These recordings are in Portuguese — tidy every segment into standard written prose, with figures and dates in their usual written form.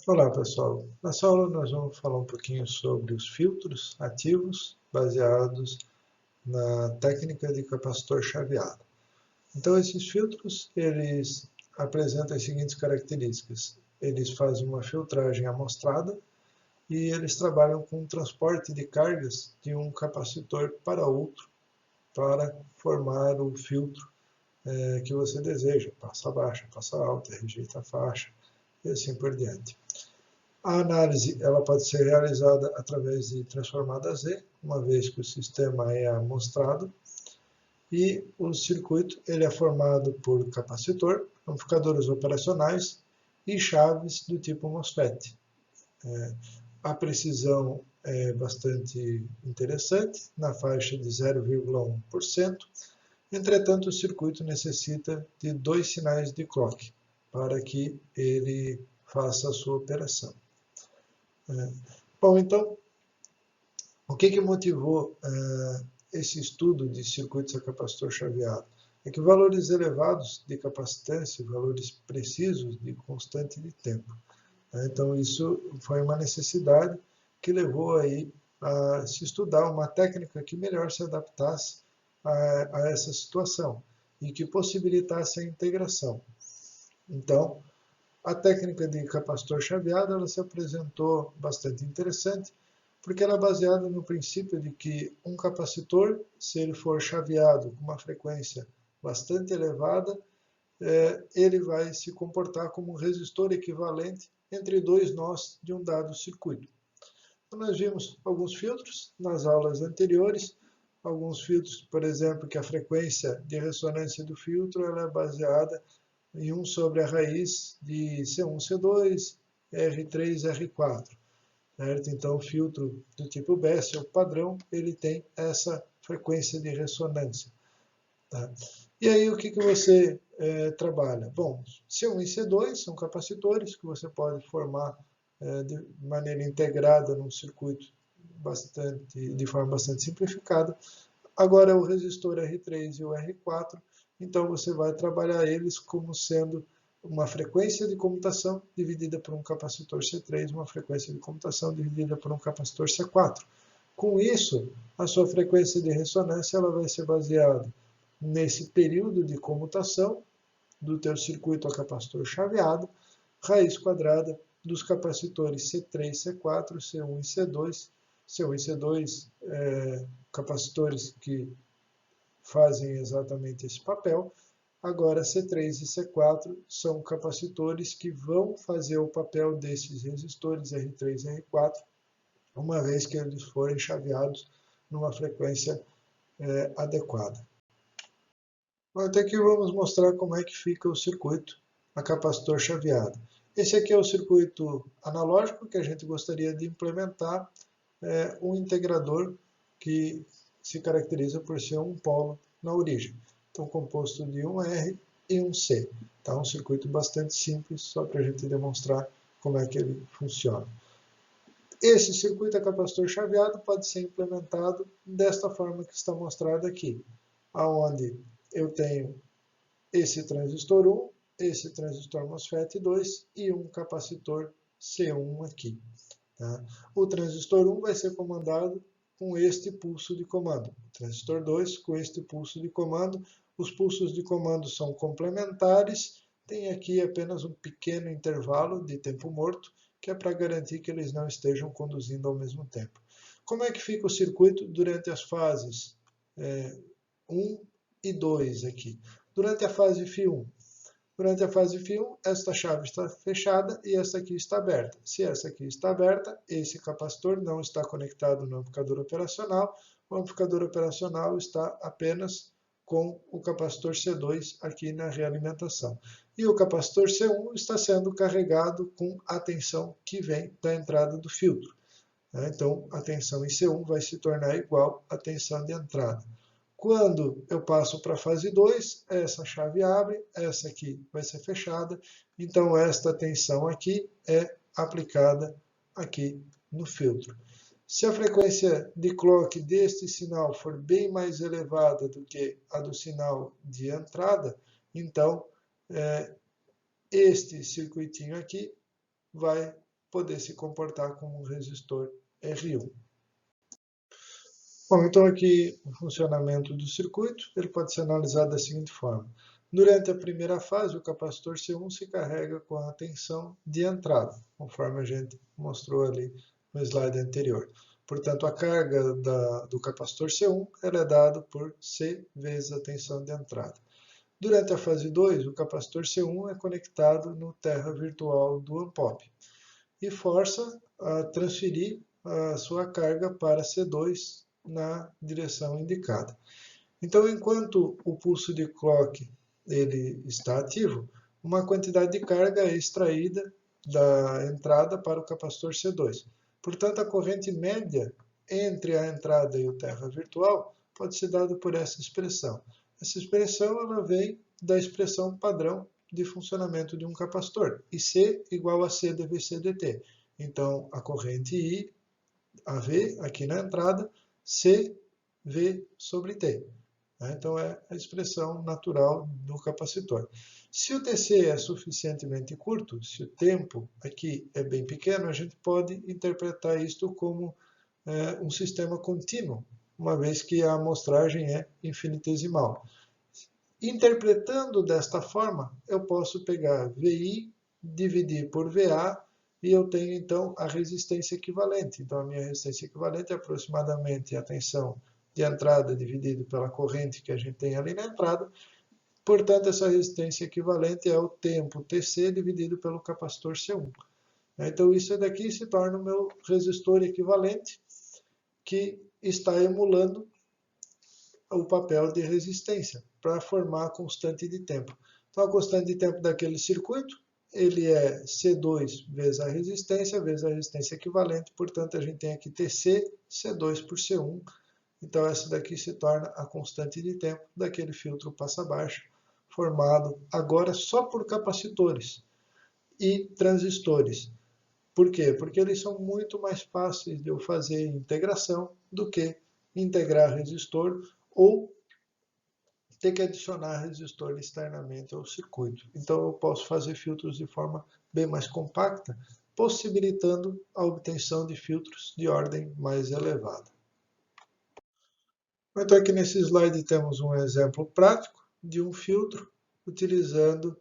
Olá pessoal, nessa aula nós vamos falar um pouquinho sobre os filtros ativos baseados na técnica de capacitor chaveado. Então esses filtros, eles apresentam as seguintes características. Eles fazem uma filtragem amostrada e eles trabalham com o transporte de cargas de um capacitor para outro para formar o filtro que você deseja, passa baixa, passa alta, rejeita a faixa e assim por diante. A análise ela pode ser realizada através de transformada Z, uma vez que o sistema é amostrado, e o circuito ele é formado por capacitor, amplificadores operacionais e chaves do tipo MOSFET. A precisão é bastante interessante, na faixa de 0,1%. Entretanto, o circuito necessita de 2 sinais de clock para que ele faça a sua operação. Bom, então, o que motivou esse estudo de circuitos a capacitor chaveado? É que valores elevados de capacitância, valores precisos de constante de tempo. Então, isso foi uma necessidade que levou aí a se estudar uma técnica que melhor se adaptasse a essa situação e que possibilitasse a integração. Então, a técnica de capacitor chaveado ela se apresentou bastante interessante, porque ela é baseada no princípio de que um capacitor, se ele for chaveado com uma frequência bastante elevada, ele vai se comportar como um resistor equivalente entre dois nós de um dado circuito. Então, nós vimos alguns filtros nas aulas anteriores, alguns filtros, por exemplo, que a frequência de ressonância do filtro ela é baseada em 1 sobre a raiz de C1, C2, R3, R4. Certo? Então, o filtro do tipo Bessel padrão, ele tem essa frequência de ressonância. Tá? E aí, o que você trabalha? Bom, C1 e C2 são capacitores que você pode formar de maneira integrada num circuito de forma bastante simplificada. Agora, o resistor R3 e o R4, então você vai trabalhar eles como sendo uma frequência de comutação dividida por um capacitor C3, uma frequência de comutação dividida por um capacitor C4. Com isso, a sua frequência de ressonância ela vai ser baseada nesse período de comutação do teu circuito a capacitor chaveado, raiz quadrada dos capacitores C3, C4, C1 e C2. C1 e C2 capacitores que fazem exatamente esse papel. Agora, C3 e C4 são capacitores que vão fazer o papel desses resistores R3 e R4, uma vez que eles forem chaveados numa frequência adequada. Até aqui vamos mostrar como é que fica o circuito a capacitor chaveado. Esse aqui é o circuito analógico que a gente gostaria de implementar um integrador que se caracteriza por ser um polo na origem. Então, composto de um R e um C. Tá? Um circuito bastante simples, só para a gente demonstrar como é que ele funciona. Esse circuito a capacitor chaveado pode ser implementado desta forma que está mostrado aqui, aonde eu tenho esse transistor 1, esse transistor MOSFET 2 e um capacitor C1 aqui. Tá? O transistor 1 vai ser comandado com este pulso de comando. O transistor 2 com este pulso de comando. Os pulsos de comando são complementares. Tem aqui apenas um pequeno intervalo de tempo morto, que é para garantir que eles não estejam conduzindo ao mesmo tempo. Como é que fica o circuito durante as fases 1 e 2 aqui? Durante a fase φ1, durante a fase φ1, esta chave está fechada e esta aqui está aberta. Se essa aqui está aberta, esse capacitor não está conectado no amplificador operacional. O amplificador operacional está apenas com o capacitor C2 aqui na realimentação. E o capacitor C1 está sendo carregado com a tensão que vem da entrada do filtro. Então, a tensão em C1 vai se tornar igual à tensão de entrada. Quando eu passo para a fase 2, essa chave abre, essa aqui vai ser fechada, então esta tensão aqui é aplicada aqui no filtro. Se a frequência de clock deste sinal for bem mais elevada do que a do sinal de entrada, então este circuitinho aqui vai poder se comportar como um resistor R1. Bom, então aqui o funcionamento do circuito, ele pode ser analisado da seguinte forma. Durante a primeira fase, o capacitor C1 se carrega com a tensão de entrada, conforme a gente mostrou ali no slide anterior. Portanto, a carga do capacitor C1 ela é dada por C vezes a tensão de entrada. Durante a fase 2, o capacitor C1 é conectado no terra virtual do ANPOP e força a transferir a sua carga para C2 na direção indicada. Então, enquanto o pulso de clock ele está ativo, uma quantidade de carga é extraída da entrada para o capacitor C2. Portanto, a corrente média entre a entrada e o terra virtual pode ser dada por essa expressão. Essa expressão ela vem da expressão padrão de funcionamento de um capacitor, IC igual a C dVc dt. Então, a corrente I, AV, aqui na entrada, CV sobre T. Então, é a expressão natural do capacitor. Se o TC é suficientemente curto, se o tempo aqui é bem pequeno, a gente pode interpretar isto como um sistema contínuo, uma vez que a amostragem é infinitesimal. Interpretando desta forma, eu posso pegar VI, dividir por VA, e eu tenho então a resistência equivalente. Então a minha resistência equivalente é aproximadamente a tensão de entrada dividido pela corrente que a gente tem ali na entrada. Portanto, essa resistência equivalente é o tempo TC dividido pelo capacitor C1. Então isso daqui se torna o meu resistor equivalente, que está emulando o papel de resistência para formar a constante de tempo. Então a constante de tempo daquele circuito ele é C2 vezes a resistência equivalente, portanto a gente tem aqui TC, C2 por C1, então essa daqui se torna a constante de tempo daquele filtro passa-baixa, formado agora só por capacitores e transistores. Por quê? Porque eles são muito mais fáceis de eu fazer integração do que integrar resistor ou ter que adicionar resistor externamente ao circuito. Então eu posso fazer filtros de forma bem mais compacta, possibilitando a obtenção de filtros de ordem mais elevada. Então aqui nesse slide temos um exemplo prático de um filtro utilizando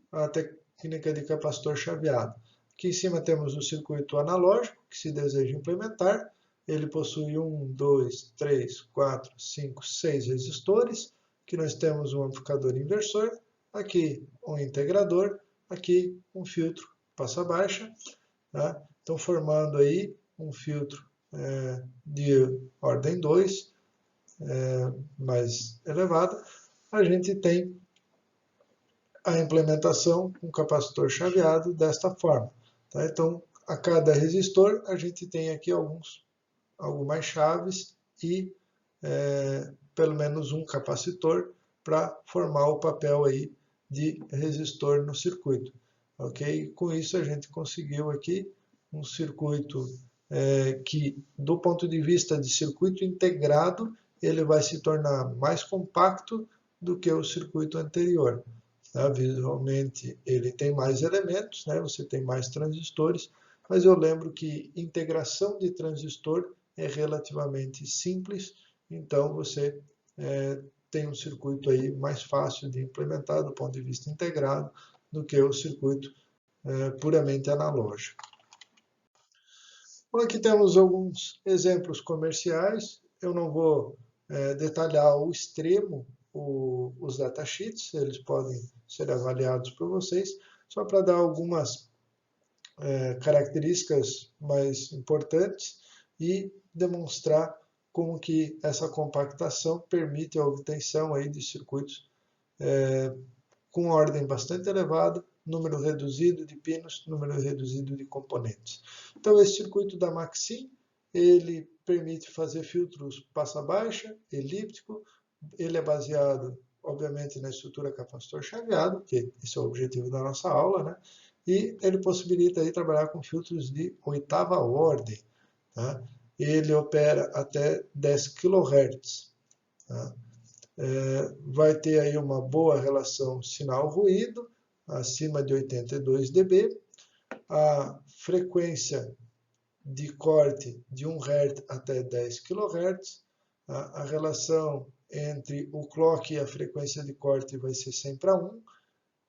a técnica de capacitor chaveado. Aqui em cima temos o circuito analógico que se deseja implementar. Ele possui 1, 2, 3, 4, 5, 6 resistores. Aqui nós temos um amplificador inversor, aqui um integrador, aqui um filtro passa-baixa. Tá? Então formando aí um filtro de ordem 2, mais elevada, a gente tem a implementação com capacitor chaveado desta forma. Tá? Então, a cada resistor, a gente tem aqui algumas chaves e pelo menos um capacitor para formar o papel aí de resistor no circuito. Ok? Com isso, a gente conseguiu aqui um circuito que, do ponto de vista de circuito integrado, ele vai se tornar mais compacto do que o circuito anterior. Tá? Visualmente ele tem mais elementos, né? Você tem mais transistores, mas eu lembro que integração de transistor é relativamente simples, então você tem um circuito aí mais fácil de implementar do ponto de vista integrado do que o circuito puramente analógico. Bom, aqui temos alguns exemplos comerciais, eu não vou detalhar ao extremo os datasheets, eles podem ser avaliados por vocês, só para dar algumas características mais importantes e demonstrar como que essa compactação permite a obtenção aí de circuitos com ordem bastante elevada, número reduzido de pinos, número reduzido de componentes. Então esse circuito da Maxim, ele permite fazer filtros passa-baixa, elíptico, ele é baseado, obviamente, na estrutura capacitor chaveado, que esse é o objetivo da nossa aula, né? E ele possibilita aí trabalhar com filtros de 8ª ordem. Tá? Ele opera até 10 kHz. Tá? Vai ter aí uma boa relação sinal-ruído, acima de 82 dB, a frequência de corte de 1 Hz até 10 kHz. A relação entre o clock e a frequência de corte vai ser 100 para 1.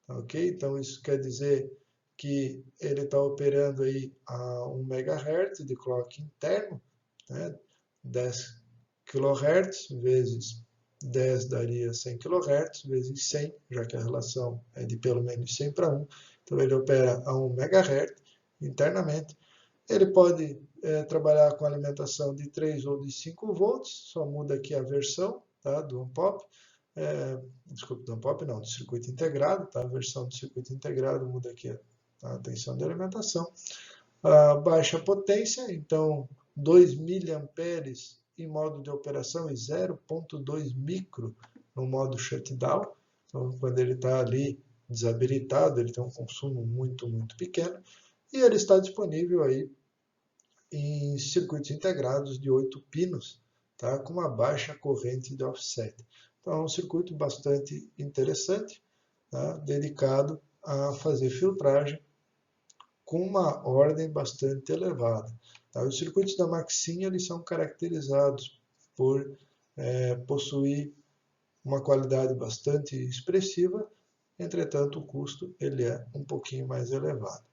Ok? Então, isso quer dizer que ele está operando aí a 1 MHz de clock interno, né? 10 kHz vezes 10 daria 100 kHz, vezes 100, já que a relação é de pelo menos 100 para 1. Então, ele opera a 1 MHz internamente. Ele pode trabalhar com alimentação de 3 ou de 5 volts, só muda aqui a versão, tá, do on-pop. Desculpa, do on-pop não, do circuito integrado, tá? A versão do circuito integrado muda aqui a tensão de alimentação. Baixa potência, então 2 mA em modo de operação e 0,2 micro no modo shutdown. Então, quando ele está ali desabilitado, ele tem um consumo muito, muito pequeno. E ele está disponível aí em circuitos integrados de 8 pinos, tá? Com uma baixa corrente de offset. Então, é um circuito bastante interessante, tá? Dedicado a fazer filtragem com uma ordem bastante elevada. Tá? Os circuitos da Maxim eles são caracterizados por possuir uma qualidade bastante expressiva, entretanto o custo ele é um pouquinho mais elevado.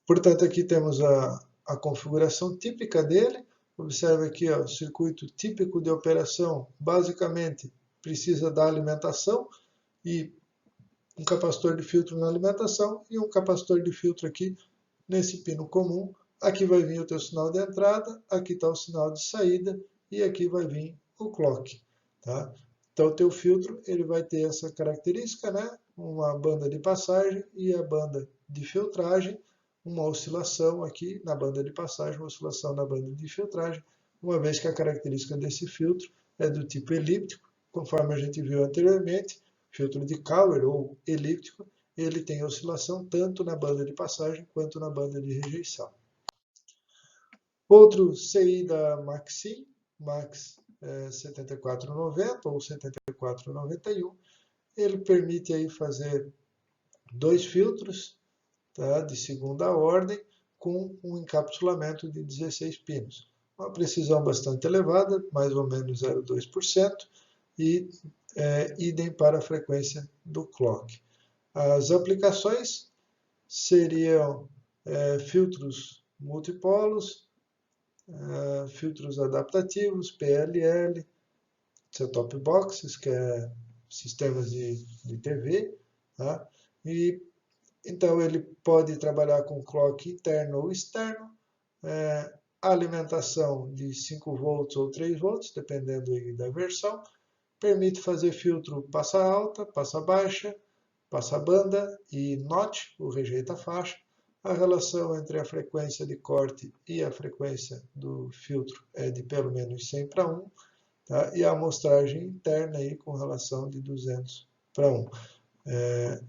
Portanto, aqui temos a configuração típica dele. Observe aqui, ó, o circuito típico de operação, basicamente precisa da alimentação e um capacitor de filtro na alimentação e um capacitor de filtro aqui nesse pino comum. Aqui vai vir o teu sinal de entrada, aqui está o sinal de saída e aqui vai vir o clock. Tá? Então, o teu filtro ele vai ter essa característica, né? Uma banda de passagem e a banda de filtragem, uma oscilação aqui na banda de passagem, uma oscilação na banda de filtragem, uma vez que a característica desse filtro é do tipo elíptico, conforme a gente viu anteriormente, filtro de Cauer ou elíptico, ele tem oscilação tanto na banda de passagem quanto na banda de rejeição. Outro CI da Maxim, Max 7490 ou 7491, ele permite aí fazer 2 filtros, tá, de segunda ordem com um encapsulamento de 16 pinos. Uma precisão bastante elevada, mais ou menos 0,2%, e idem para a frequência do clock. As aplicações seriam filtros multipolos, filtros adaptativos, PLL, set-top boxes, que é sistemas de TV, tá? E então ele pode trabalhar com clock interno ou externo, alimentação de 5 volts ou 3 volts, dependendo aí da versão, permite fazer filtro passa alta, passa baixa, passa banda e notch, o rejeita faixa. A relação entre a frequência de corte e a frequência do filtro é de pelo menos 100 para 1, tá? E a amostragem interna aí com relação de 200 para 1.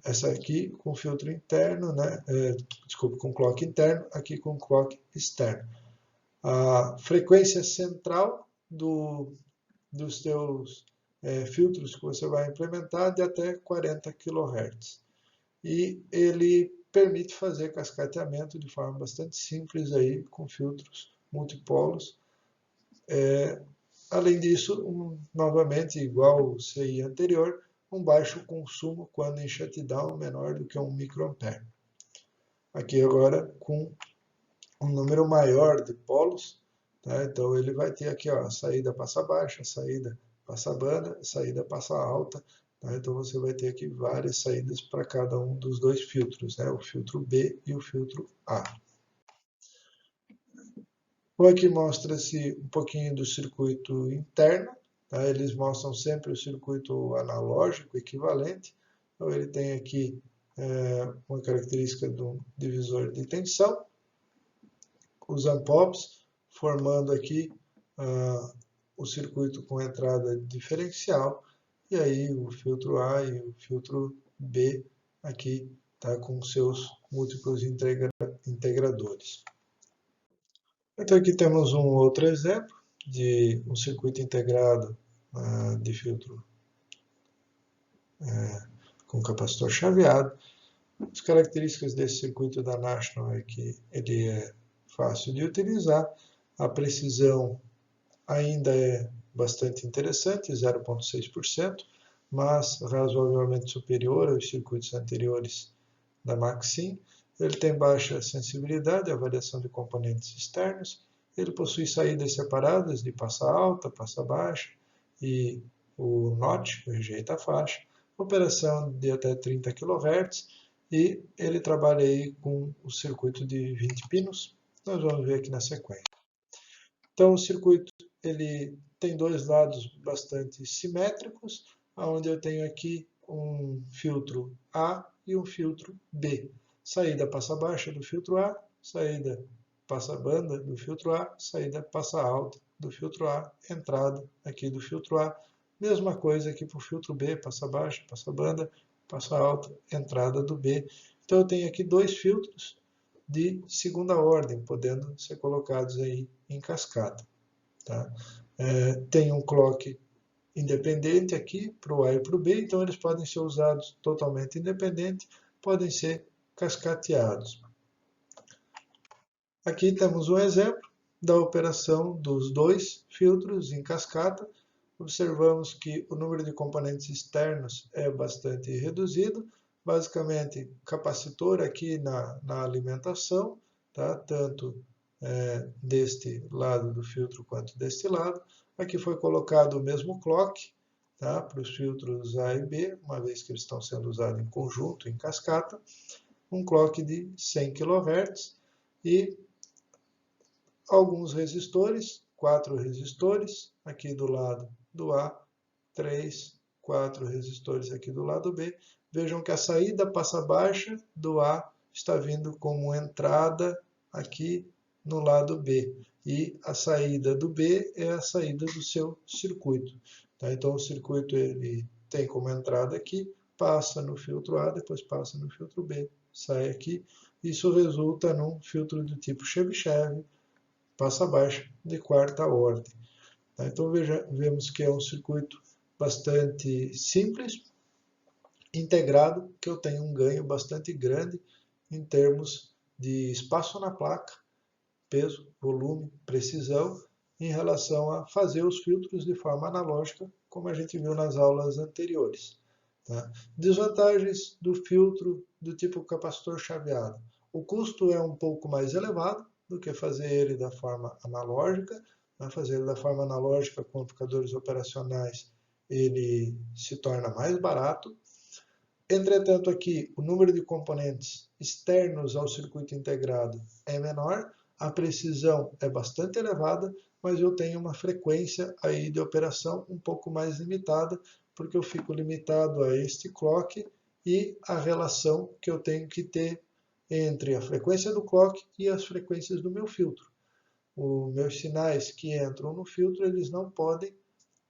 Essa aqui com filtro interno, né? Desculpa, com clock interno, aqui com clock externo. A frequência central dos teus filtros que você vai implementar de até 40 kHz. E ele permite fazer cascateamento de forma bastante simples aí com filtros multipolos. Além disso, novamente, igual o CI anterior, um baixo consumo quando em shutdown menor do que 1 microampere. Aqui agora com um número maior de polos, tá? Então ele vai ter aqui, ó, saída passa baixa, saída passa banda, saída passa alta, tá? Então você vai ter aqui várias saídas para cada um dos 2 filtros, né? O filtro B e o filtro A. Bom, aqui mostra-se um pouquinho do circuito interno. Tá? Eles mostram sempre o circuito analógico equivalente. Então, ele tem aqui uma característica do divisor de tensão, os ampops, formando aqui o circuito com entrada diferencial, e aí o filtro A e o filtro B aqui tá com seus múltiplos integradores. Então aqui temos um outro exemplo de um circuito integrado de filtro com capacitor chaveado. As características desse circuito da National é que ele é fácil de utilizar, a precisão ainda é bastante interessante, 0,6%, mas razoavelmente superior aos circuitos anteriores da Maxim. Ele tem baixa sensibilidade à variação de componentes externos. Ele possui saídas separadas de passa alta, passa baixa e o NOT, que rejeita a faixa. Operação de até 30 kHz e ele trabalha aí com o circuito de 20 pinos. Nós vamos ver aqui na sequência. Então o circuito ele tem dois lados bastante simétricos, onde eu tenho aqui um filtro A e um filtro B. Saída passa baixa do filtro A, saída passa banda do filtro A, saída passa alta do filtro A, entrada aqui do filtro A. Mesma coisa aqui para o filtro B, passa baixa, passa banda, passa alta, entrada do B. Então eu tenho aqui dois filtros de segunda ordem, podendo ser colocados aí em cascata. Tá? Tem um clock independente aqui para o A e para o B, então eles podem ser usados totalmente independente, podem ser cascateados. Aqui temos um exemplo da operação dos dois filtros em cascata. Observamos que o número de componentes externos é bastante reduzido, basicamente capacitor aqui na alimentação, tá? Tanto deste lado do filtro quanto deste lado. Aqui foi colocado o mesmo clock, tá? Para os filtros A e B, uma vez que eles estão sendo usados em conjunto, em cascata, um clock de 100 kHz e alguns resistores, 4 resistores aqui do lado do A, 3, 4 resistores aqui do lado B. Vejam que a saída passa baixa do A está vindo como entrada aqui no lado B. E a saída do B é a saída do seu circuito. Tá? Então o circuito ele tem como entrada aqui, passa no filtro A, depois passa no filtro B, sai aqui. Isso resulta num filtro do tipo Chebyshev, passa baixa de quarta ordem. Tá? Então vemos que é um circuito bastante simples, integrado, que eu tenho um ganho bastante grande em termos de espaço na placa, peso, volume, precisão, em relação a fazer os filtros de forma analógica, como a gente viu nas aulas anteriores. Tá? Desvantagens do filtro do tipo capacitor chaveado. O custo é um pouco mais elevado do que fazer ele da forma analógica. Fazer ele da forma analógica com amplificadores operacionais, ele se torna mais barato. Entretanto, aqui o número de componentes externos ao circuito integrado é menor, a precisão é bastante elevada, mas eu tenho uma frequência aí de operação um pouco mais limitada, porque eu fico limitado a este clock e a relação que eu tenho que ter entre a frequência do clock e as frequências do meu filtro. Os meus sinais que entram no filtro, eles não podem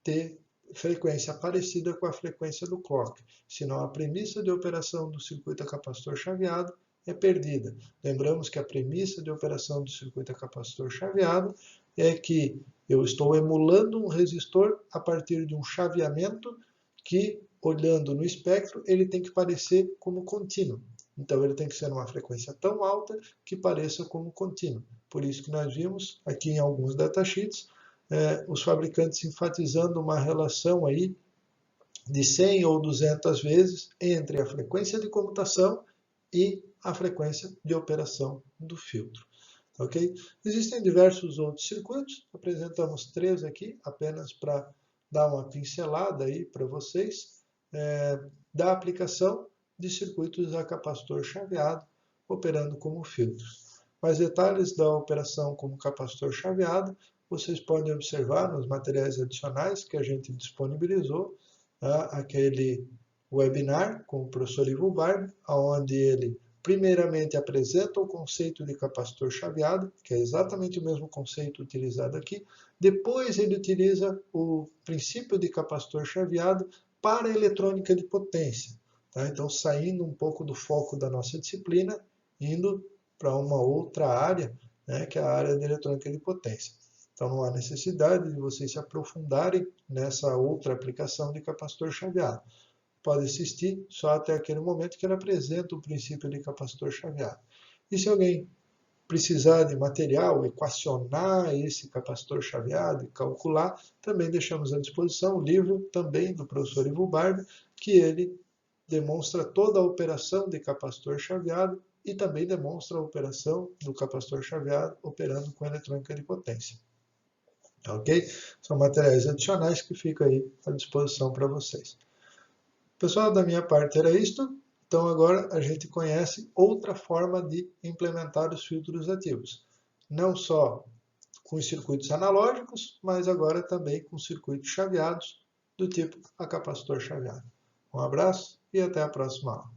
ter frequência parecida com a frequência do clock, senão a premissa de operação do circuito a capacitor chaveado é perdida. Lembramos que a premissa de operação do circuito a capacitor chaveado é que eu estou emulando um resistor a partir de um chaveamento que, olhando no espectro, ele tem que parecer como contínuo. Então ele tem que ser numa frequência tão alta que pareça como contínuo. Por isso que nós vimos aqui em alguns datasheets os fabricantes enfatizando uma relação aí de 100 ou 200 vezes entre a frequência de comutação e a frequência de operação do filtro. Okay? Existem diversos outros circuitos, apresentamos 3 aqui, apenas para dar uma pincelada aí para vocês, da aplicação de circuitos a capacitor chaveado, operando como filtros. Mais detalhes da operação como capacitor chaveado, vocês podem observar nos materiais adicionais que a gente disponibilizou, tá? Aquele webinar com o professor Ivo Barbi, onde ele primeiramente apresenta o conceito de capacitor chaveado, que é exatamente o mesmo conceito utilizado aqui. Depois ele utiliza o princípio de capacitor chaveado para a eletrônica de potência. Tá? Então, saindo um pouco do foco da nossa disciplina, indo para uma outra área, né, que é a área de eletrônica de potência. Então, não há necessidade de vocês se aprofundarem nessa outra aplicação de capacitor chaveado. pode assistir só até aquele momento que ele apresenta o princípio de capacitor chaveado. E se alguém precisar de material, equacionar esse capacitor chaveado e calcular, também deixamos à disposição o livro também do professor Ivo Barba, que ele demonstra toda a operação de capacitor chaveado e também demonstra a operação do capacitor chaveado operando com eletrônica de potência. Ok? São materiais adicionais que ficam aí à disposição para vocês. Pessoal, da minha parte era isto. Então agora a gente conhece outra forma de implementar os filtros ativos. Não só com os circuitos analógicos, mas agora também com circuitos chaveados do tipo a capacitor chaveado. Um abraço e até a próxima aula.